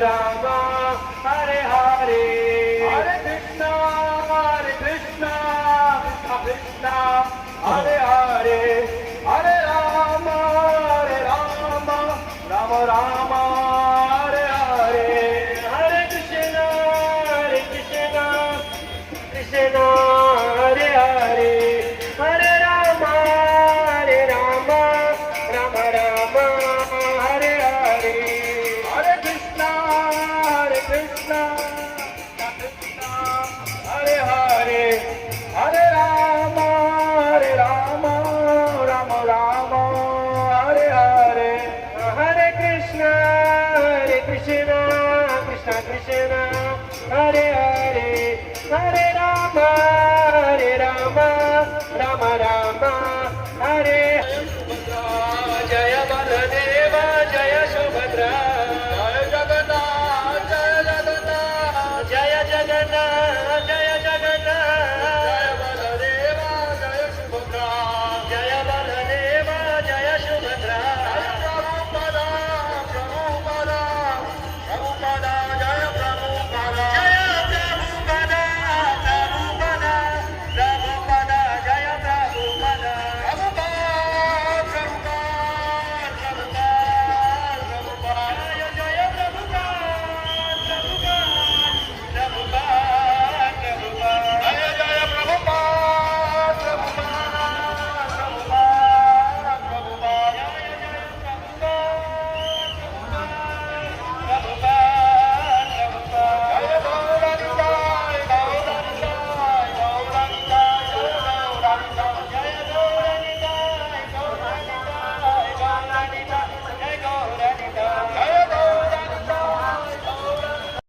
Rama, Hare Hare, Hare Krishna, Krishna Krishna, Hare Hare, Hare Rama, Rama Rama, Hare Hare, Hare Krishna, Krishna Krishna, Hare Hare, Hare Rama, Rama Rama, Hare Hare, Hare Krishna, Krishna Krishna, Hare Hare, Hare Rama, Rama Rama, Hare Hare, Hare Krishna, Krishna Krishna, Hare Hare, Hare Rama, Rama Rama, Hare Jaya Balade